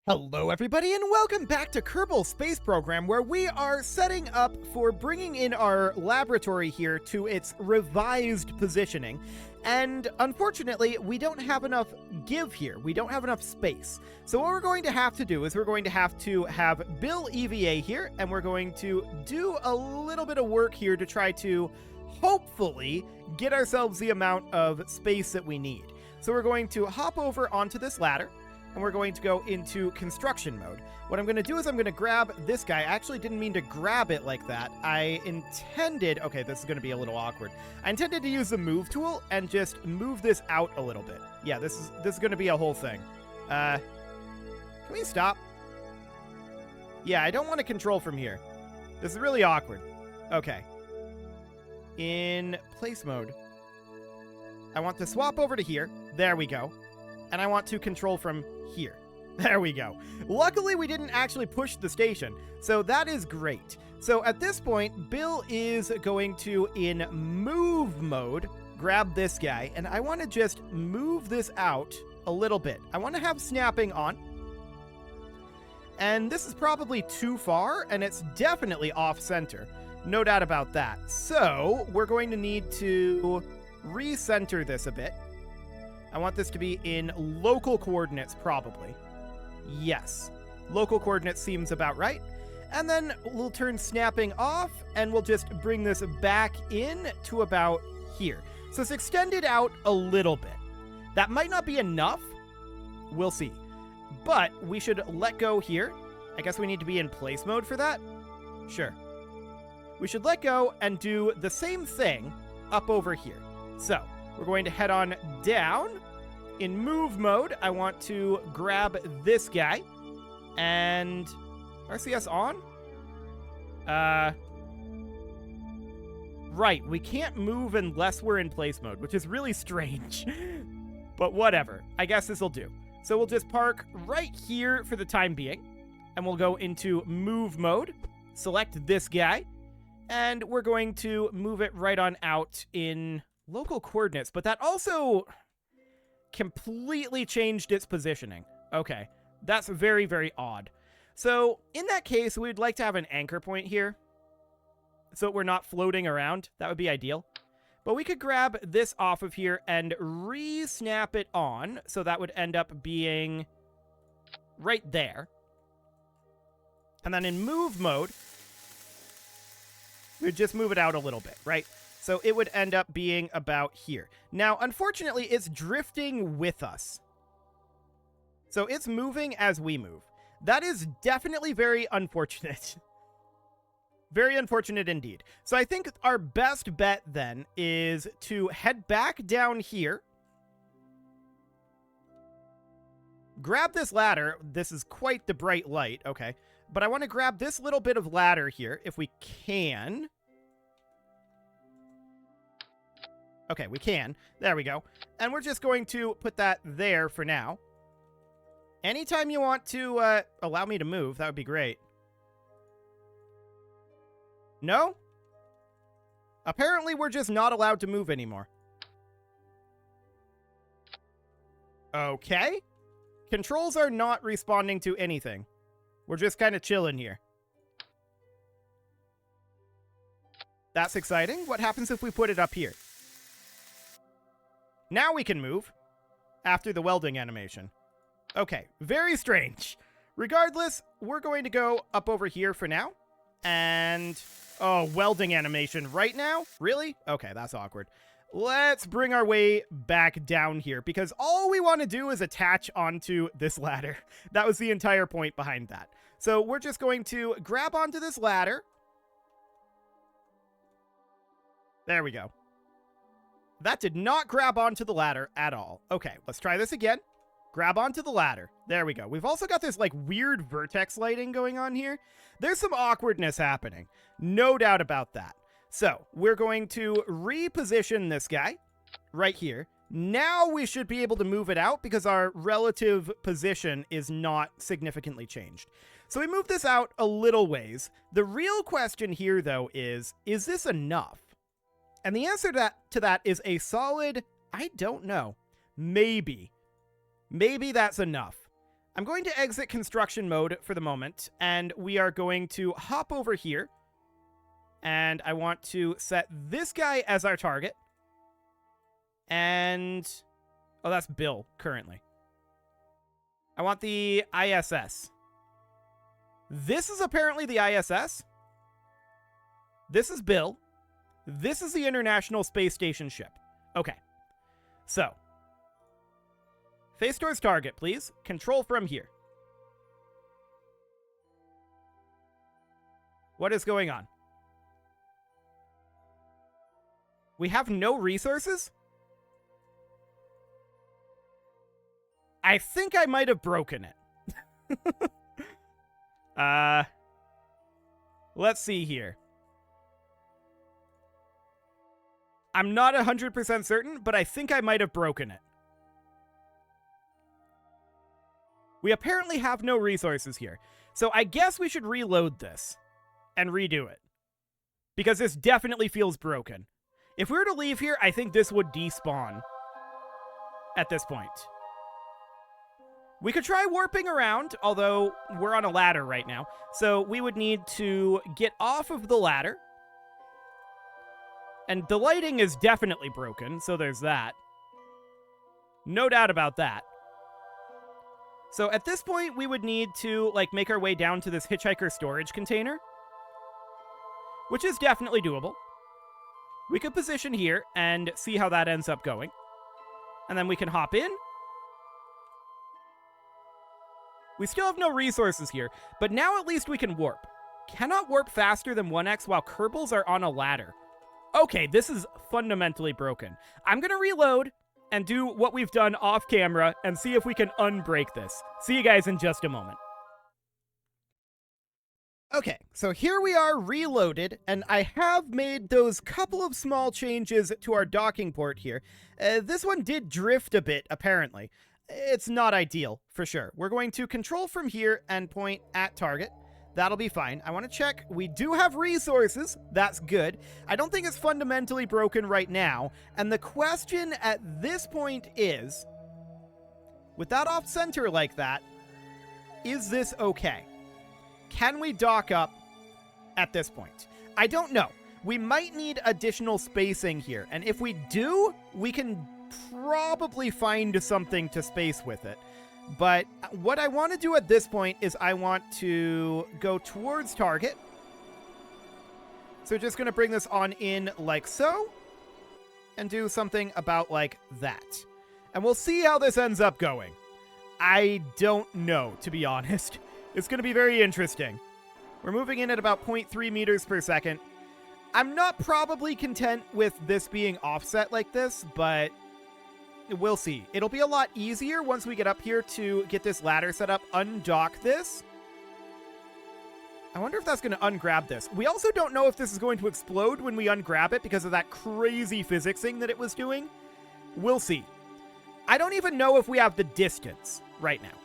Hello everybody and welcome back to Kerbal Space Program, where we are setting up for bringing in our laboratory here to its revised positioning. And unfortunately, we don't have enough give here. We don't have enough space. So what we're going to have to do is we're going to have Bill EVA here, and we're going to do a little bit of work here to try to hopefully get ourselves the amount of space that we need. So we're going to hop over onto this ladder, and we're going to go into construction mode. What I'm going to do is I'm going to grab this guy. I actually didn't mean to grab it like that. I intended... Okay, this is going to be a little awkward. I intended to use the move tool and just move this out a little bit. Yeah, this is going to be a whole thing. Can we stop? Yeah, I don't want to control from here. This is really awkward. Okay. In place mode, I want to swap over to here. There we go. And I want to control from here. There we go. Luckily, we didn't actually push the station, so that is great. So at this point, Bill is going to, in move mode, grab this guy, and I want to just move this out a little bit. I want to have snapping on. And this is probably too far, and it's definitely off-center. No doubt about that. So we're going to need to recenter this a bit. I want this to be in local coordinates, probably. Yes. Local coordinates seems about right. And then we'll turn snapping off, and we'll just bring this back in to about here. So it's extended out a little bit. That might not be enough. We'll see. But we should let go here. I guess we need to be in place mode for that. Sure. We should let go and do the same thing up over here. So we're going to head on down. In move mode, I want to grab this guy. And RCS on? Right, we can't move unless we're in place mode, which is really strange. But whatever, I guess this'll do. So we'll just park right here for the time being. And we'll go into move mode, select this guy, and we're going to move it right on out in local coordinates. But that also completely changed its positioning. Okay, that's very, very odd. So in that case, we'd like to have an anchor point here so we're not floating around. That would be ideal. But we could grab this off of here and re-snap it on, so that would end up being right there. And then in move mode, we'd just move it out a little bit, right? So it would end up being about here. Now, unfortunately, it's drifting with us. So it's moving as we move. That is definitely very unfortunate. Very unfortunate indeed. So I think our best bet then is to head back down here. Grab this ladder. This is quite the bright light. Okay. But I want to grab this little bit of ladder here if we can. Okay, we can. There we go. And we're just going to put that there for now. Anytime you want to allow me to move, that would be great. No? Apparently, we're just not allowed to move anymore. Okay. Controls are not responding to anything. We're just kind of chilling here. That's exciting. What happens if we put it up here? Now we can move after the welding animation. Okay, very strange. Regardless, we're going to go up over here for now. And, oh, welding animation right now? Really? Okay, that's awkward. Let's bring our way back down here, because all we want to do is attach onto this ladder. That was the entire point behind that. So we're just going to grab onto this ladder. There we go. That did not grab onto the ladder at all. Okay, let's try this again. Grab onto the ladder. There we go. We've also got this, like, weird vertex lighting going on here. There's some awkwardness happening. No doubt about that. So, we're going to reposition this guy right here. Now we should be able to move it out because our relative position is not significantly changed. So we move this out a little ways. The real question here, though, is this enough? And the answer to that is a solid, I don't know. Maybe. Maybe that's enough. I'm going to exit construction mode for the moment, and we are going to hop over here. And I want to set this guy as our target. And... oh, that's Bill, currently. I want the ISS. This is apparently the ISS. This is Bill. This is the International Space Station ship. Okay. So. Face towards target, please. Control from here. What is going on? We have no resources? I think I might have broken it. Let's see here. I'm not 100% certain, but I think I might have broken it. We apparently have no resources here. So I guess we should reload this and redo it. Because this definitely feels broken. If we were to leave here, I think this would despawn at this point. We could try warping around, although we're on a ladder right now. So we would need to get off of the ladder. And the lighting is definitely broken, so there's that. No doubt about that. So at this point, we would need to, like, make our way down to this hitchhiker storage container. Which is definitely doable. We could position here and see how that ends up going. And then we can hop in. We still have no resources here, but now at least we can warp. Cannot warp faster than 1x while Kerbals are on a ladder. Okay, this is fundamentally broken. I'm going to reload and do what we've done off camera and see if we can unbreak this. See you guys in just a moment. Okay, so here we are reloaded, and I have made those couple of small changes to our docking port here. This one did drift a bit, apparently. It's not ideal, for sure. We're going to control from here and point at target. That'll be fine. I want to check. We do have resources. That's good. I don't think it's fundamentally broken right now. And the question at this point is, with that off center like that, is this okay? Can we dock up at this point? I don't know. We might need additional spacing here. And if we do, we can probably find something to space with it. But what I want to do at this point is I want to go towards target. So just going to bring this on in like so. And do something about like that. And we'll see how this ends up going. I don't know, to be honest. It's going to be very interesting. We're moving in at about 0.3 meters per second. I'm not probably content with this being offset like this, but we'll see. It'll be a lot easier once we get up here to get this ladder set up, undock this. I wonder if that's going to ungrab this. We also don't know if this is going to explode when we ungrab it because of that crazy physicsing that it was doing. We'll see. I don't even know if we have the distance right now,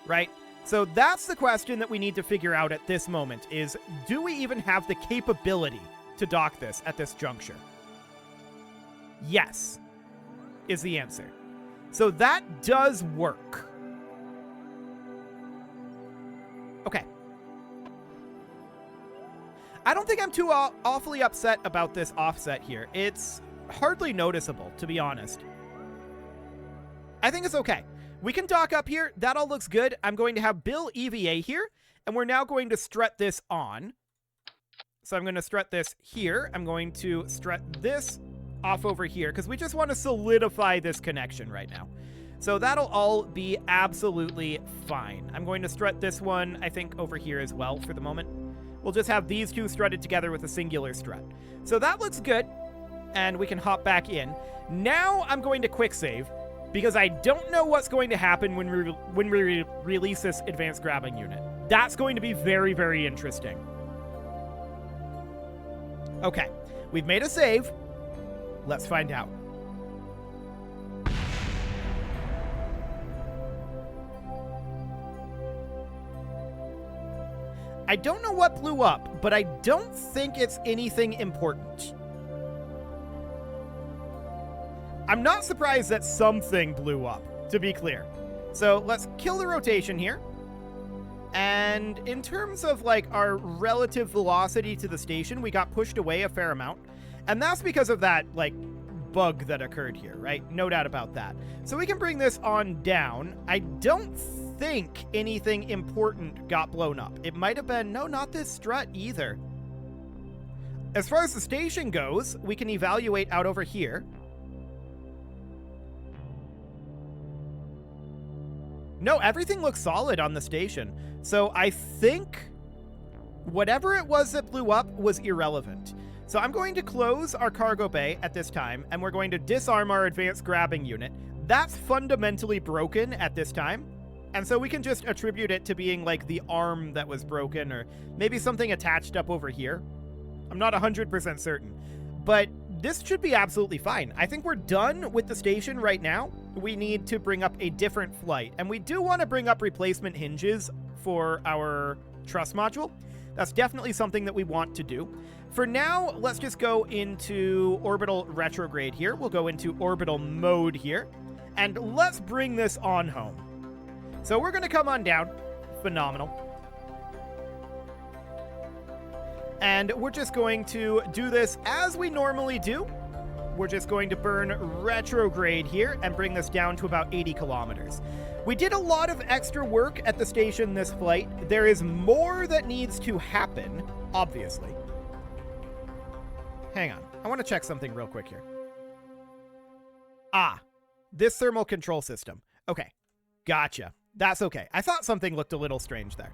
right? So that's the question that we need to figure out at this moment is, do we even have the capability to dock this at this juncture? Yes, is the answer. So that does work. Okay. I don't think I'm too awfully upset about this offset here. It's hardly noticeable, to be honest. I think it's okay. We can dock up here. That all looks good. I'm going to have Bill EVA here, and we're now going to strut this on. So I'm going to strut this here. I'm going to strut this off over here, because we just want to solidify this connection right now. So that'll all be absolutely fine. I'm going to strut this one, I think, over here as well for the moment. We'll just have these two strutted together with a singular strut. So that looks good, and we can hop back in. Now I'm going to quick save, because I don't know what's going to happen when we release this advanced grabbing unit. That's going to be very, very interesting. Okay, we've made a save. Let's find out. I don't know what blew up, but I don't think it's anything important. I'm not surprised that something blew up, to be clear. So let's kill the rotation here. And in terms of like our relative velocity to the station, we got pushed away a fair amount. And that's because of that like bug that occurred here, right? No doubt about that. So we can bring this on down. I don't think anything important got blown up. It might have been, no, not this strut either. As far as the station goes, we can evaluate out over here. No, everything looks solid on the station. So I think whatever it was that blew up was irrelevant. So I'm going to close our cargo bay at this time, and we're going to disarm our advanced grabbing unit. That's fundamentally broken at this time. And so we can just attribute it to being like the arm that was broken, or maybe something attached up over here. I'm not 100% certain. But this should be absolutely fine. I think we're done with the station right now. We need to bring up a different flight. And we do want to bring up replacement hinges for our truss module. That's definitely something that we want to do. For now, let's just go into orbital retrograde here. We'll go into orbital mode here. And let's bring this on home. So we're going to come on down. Phenomenal. And we're just going to do this as we normally do. We're just going to burn retrograde here and bring this down to about 80 kilometers. We did a lot of extra work at the station this flight. There is more that needs to happen, obviously. Hang on. I want to check something real quick here. Ah, this thermal control system. Okay, gotcha. That's okay. I thought something looked a little strange there.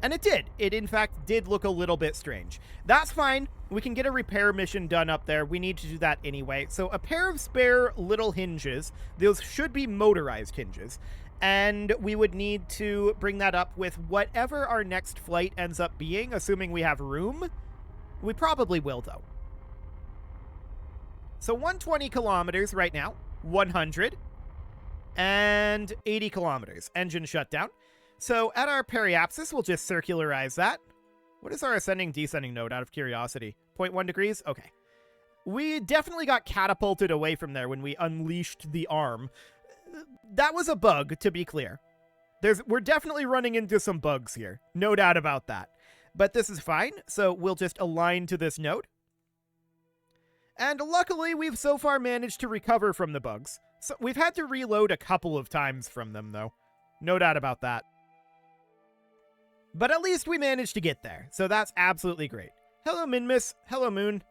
And it did. It, in fact, did look a little bit strange. That's fine. We can get a repair mission done up there. We need to do that anyway. So a pair of spare little hinges. Those should be motorized hinges. And we would need to bring that up with whatever our next flight ends up being, assuming we have room. We probably will, though. So 120 kilometers right now. 100. And 80 kilometers. Engine shutdown. So at our periapsis, we'll just circularize that. What is our ascending descending node out of curiosity? 0.1 degrees? Okay. We definitely got catapulted away from there when we unleashed the arm. That was a bug, to be clear. We're definitely running into some bugs here. No doubt about that. But this is fine, so we'll just align to this node. And luckily, we've so far managed to recover from the bugs. So we've had to reload a couple of times from them, though. No doubt about that. But at least we managed to get there, so that's absolutely great. Hello, Minmus. Hello, Moon.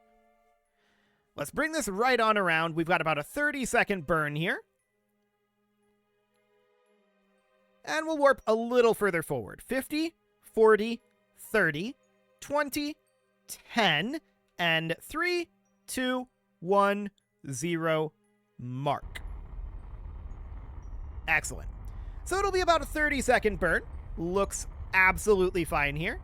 Let's bring this right on around. We've got about a 30-second burn here. And we'll warp a little further forward. 50, 40, 30, 20, 10, and 3, 2, 1, 0, mark. Excellent. So it'll be about a 30-second burn. Looks absolutely fine here.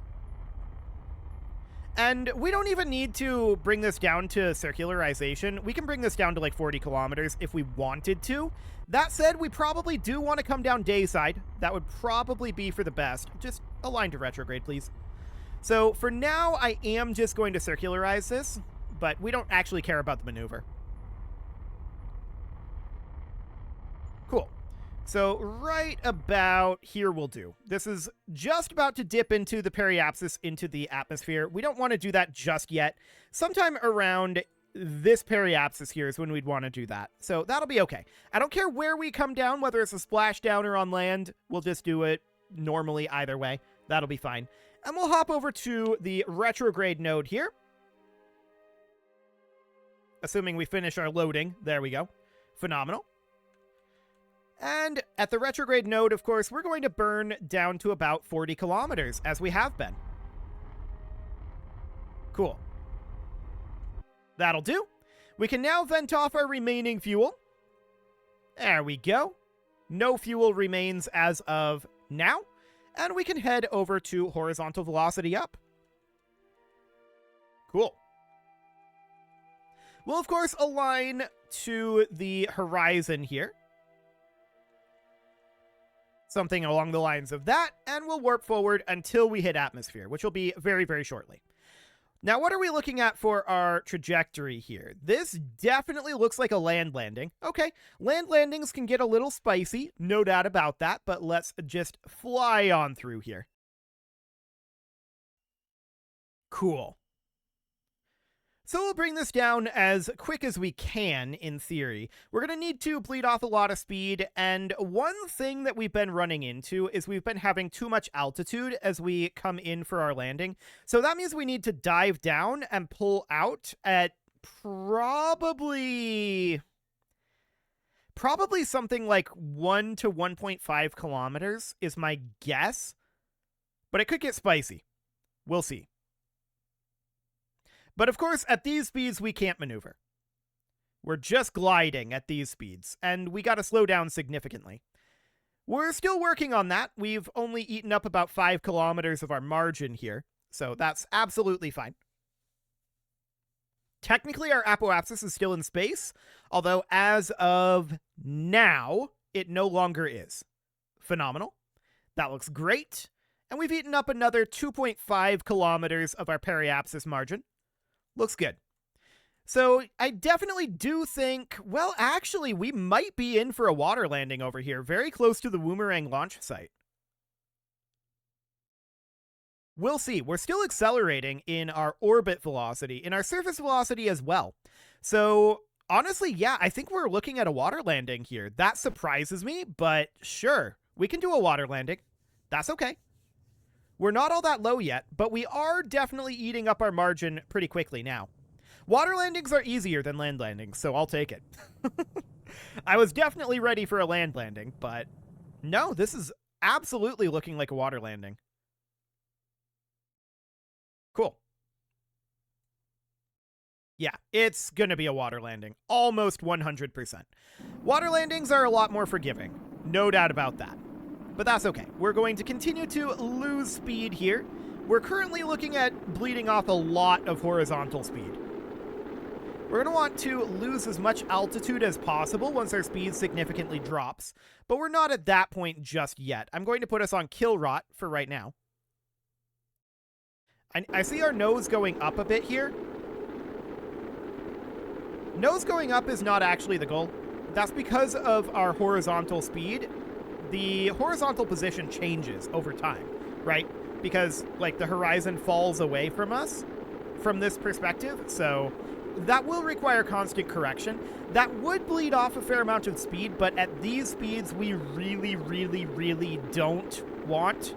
And we don't even need to bring this down to circularization. We can bring this down to like 40 kilometers if we wanted to. That said, we probably do want to come down dayside. That would probably be for the best. Just align to retrograde, please. So for now, I am just going to circularize this, but we don't actually care about the maneuver. Cool. So right about here will do. This is just about to dip into the periapsis into the atmosphere. We don't want to do that just yet. Sometime around this periapsis here is when we'd want to do that. So that'll be okay. I don't care where we come down, whether it's a splashdown or on land. We'll just do it normally either way. That'll be fine. And we'll hop over to the retrograde node here. Assuming we finish our loading. There we go. Phenomenal. And at the retrograde node, of course, we're going to burn down to about 40 kilometers, as we have been. Cool. That'll do. We can now vent off our remaining fuel. There we go. No fuel remains as of now. And we can head over to horizontal velocity up. Cool. We'll, of course, align to the horizon here. Something along the lines of that, and we'll warp forward until we hit atmosphere, which will be very, very shortly. Now, what are we looking at for our trajectory here? This definitely looks like a land landing. Okay, land landings can get a little spicy, no doubt about that, but let's just fly on through here. Cool. So we'll bring this down as quick as we can, in theory. We're going to need to bleed off a lot of speed, and one thing that we've been running into is we've been having too much altitude as we come in for our landing. So that means we need to dive down and pull out at probably something like 1 to 1.5 kilometers is my guess, but it could get spicy. We'll see. But of course, at these speeds, we can't maneuver. We're just gliding at these speeds, and we gotta slow down significantly. We're still working on that. We've only eaten up about 5 kilometers of our margin here, so that's absolutely fine. Technically, our apoapsis is still in space, although as of now, it no longer is. Phenomenal. That looks great. And we've eaten up another 2.5 kilometers of our periapsis margin. Looks good. So I definitely do think, well, actually, we might be in for a water landing over here, very close to the Woomerang launch site. We'll see. We're still accelerating in our orbit velocity, in our surface velocity as well. So honestly, yeah, I think we're looking at a water landing here. That surprises me, but sure, we can do a water landing. That's okay. We're not all that low yet, but we are definitely eating up our margin pretty quickly now. Water landings are easier than land landings, so I'll take it. I was definitely ready for a land landing, but no, this is absolutely looking like a water landing. Cool. Yeah, it's gonna be a water landing. Almost 100%. Water landings are a lot more forgiving. No doubt about that. But that's okay. We're going to continue to lose speed here. We're currently looking at bleeding off a lot of horizontal speed. We're going to want to lose as much altitude as possible once our speed significantly drops, but we're not at that point just yet. I'm going to put us on kill rot for right now. I see our nose going up a bit here. Nose going up is not actually the goal. That's because of our horizontal speed. The horizontal position changes over time, right? Because, like, the horizon falls away from us from this perspective, so that will require constant correction. That would bleed off a fair amount of speed, but at these speeds, we really, really, really don't want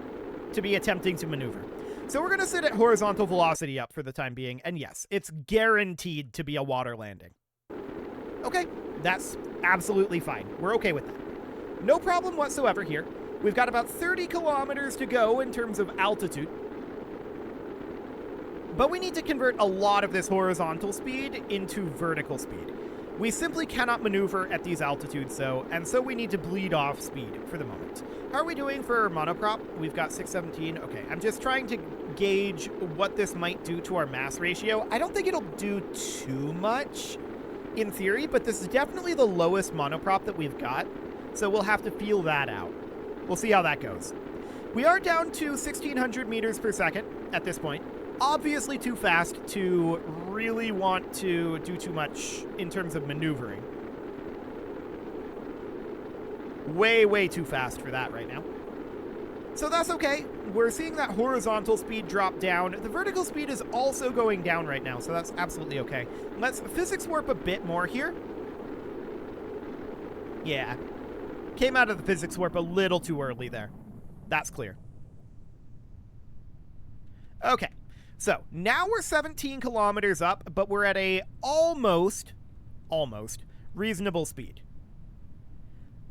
to be attempting to maneuver. So we're going to sit at horizontal velocity up for the time being, and yes, it's guaranteed to be a water landing. Okay, that's absolutely fine. We're okay with that. No problem whatsoever here. We've got about 30 kilometers to go in terms of altitude. But we need to convert a lot of this horizontal speed into vertical speed. We simply cannot maneuver at these altitudes, and so we need to bleed off speed for the moment. How are we doing for monoprop? We've got 617. Okay, I'm just trying to gauge what this might do to our mass ratio. I don't think it'll do too much in theory, but this is definitely the lowest monoprop that we've got. So we'll have to feel that out. We'll see how that goes. We are down to 1,600 meters per second at this point. Obviously too fast to really want to do too much in terms of maneuvering. Way, way too fast for that right now. So that's okay. We're seeing that horizontal speed drop down. The vertical speed is also going down right now, so that's absolutely okay. Let's physics warp a bit more here. Yeah. Came out of the physics warp a little too early there. That's clear. Okay, so now we're 17 kilometers up, but we're at a almost reasonable speed.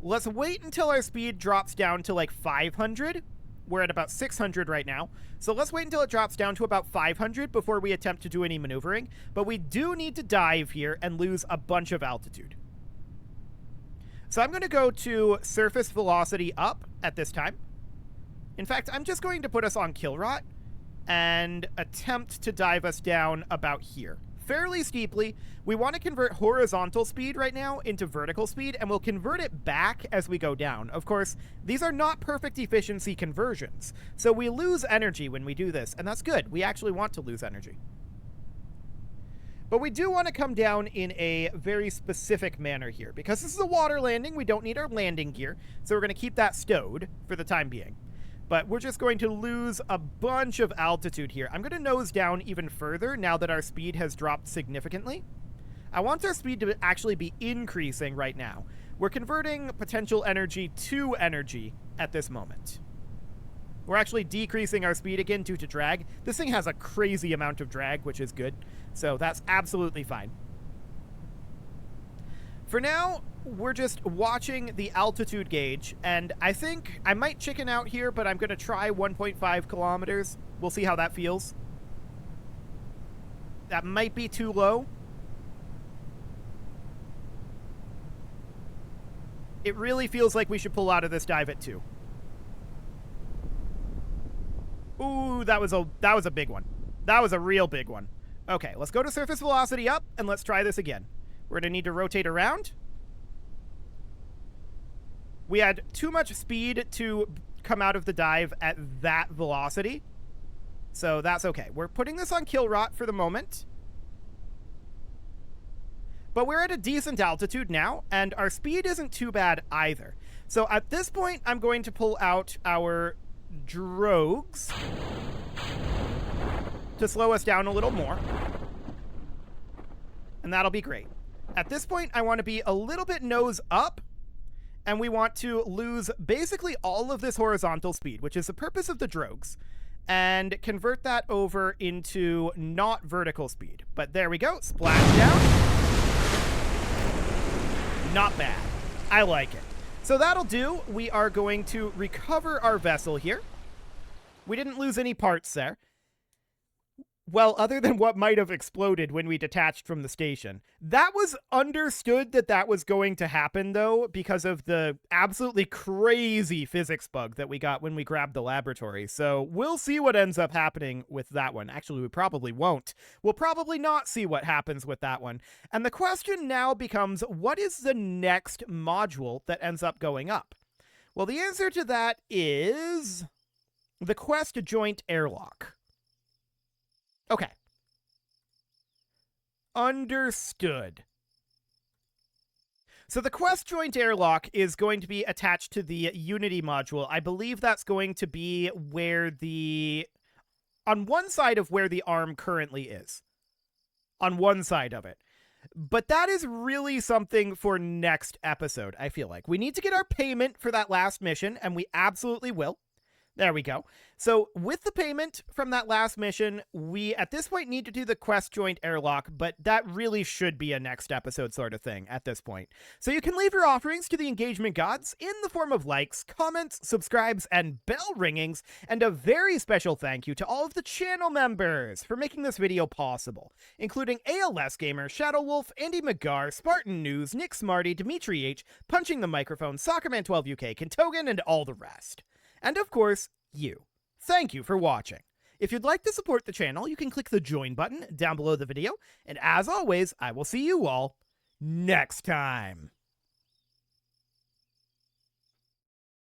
Let's wait until our speed drops down to like 500. We're at about 600 right now. So let's wait until it drops down to about 500 before we attempt to do any maneuvering. But we do need to dive here and lose a bunch of altitude. So I'm going to go to surface velocity up at this time. In fact, I'm just going to put us on kill rot and attempt to dive us down about here. Fairly steeply. We want to convert horizontal speed right now into vertical speed, and we'll convert it back as we go down. Of course, these are not perfect efficiency conversions, so we lose energy when we do this, and that's good. We actually want to lose energy. But we do want to come down in a very specific manner here. Because this is a water landing, we don't need our landing gear. So we're going to keep that stowed for the time being. But we're just going to lose a bunch of altitude here. I'm going to nose down even further now that our speed has dropped significantly. I want our speed to actually be increasing right now. We're converting potential energy to energy at this moment. We're actually decreasing our speed again due to drag. This thing has a crazy amount of drag, which is good. So that's absolutely fine. For now, we're just watching the altitude gauge, and I think I might chicken out here, but I'm going to try 1.5 kilometers. We'll see how that feels. That might be too low. It really feels like we should pull out of this dive at 2. Ooh, that was a big one. That was a real big one. Okay, let's go to surface velocity up, and let's try this again. We're going to need to rotate around. We had too much speed to come out of the dive at that velocity. So that's okay. We're putting this on kill rot for the moment. But we're at a decent altitude now, and our speed isn't too bad either. So at this point, I'm going to pull out our drogues to slow us down a little more. And that'll be great. At this point, I want to be a little bit nose up, and we want to lose basically all of this horizontal speed, which is the purpose of the drogues, and convert that over into not vertical speed. But there we go. Splash down. Not bad. I like it. So that'll do. We are going to recover our vessel here. We didn't lose any parts there. Well, other than what might have exploded when we detached from the station. That was understood that that was going to happen, though, because of the absolutely crazy physics bug that we got when we grabbed the laboratory. So we'll see what ends up happening with that one. Actually, we probably won't. We'll probably not see what happens with that one. And the question now becomes, what is the next module that ends up going up? Well, the answer to that is the Quest Joint Airlock. Okay. Understood. So the Quest Joint Airlock is going to be attached to the Unity module. I believe that's going to be where on one side of where the arm currently is. On one side of it. But that is really something for next episode, I feel like. We need to get our payment for that last mission, and we absolutely will. There we go. So with the payment from that last mission, we at this point need to do the Quest Joint Airlock, but that really should be a next episode sort of thing at this point. So you can leave your offerings to the engagement gods in the form of likes, comments, subscribes, and bell ringings, and a very special thank you to all of the channel members for making this video possible, including ALS Gamer, Shadow Wolf, Andy McGar, Spartan News, Nick Smarty, Dimitri H, Punching the Microphone, Soccerman12UK, Kentogan, and all the rest. And of course, you. Thank you for watching. If you'd like to support the channel, you can click the join button down below the video, and as always, I will see you all next time.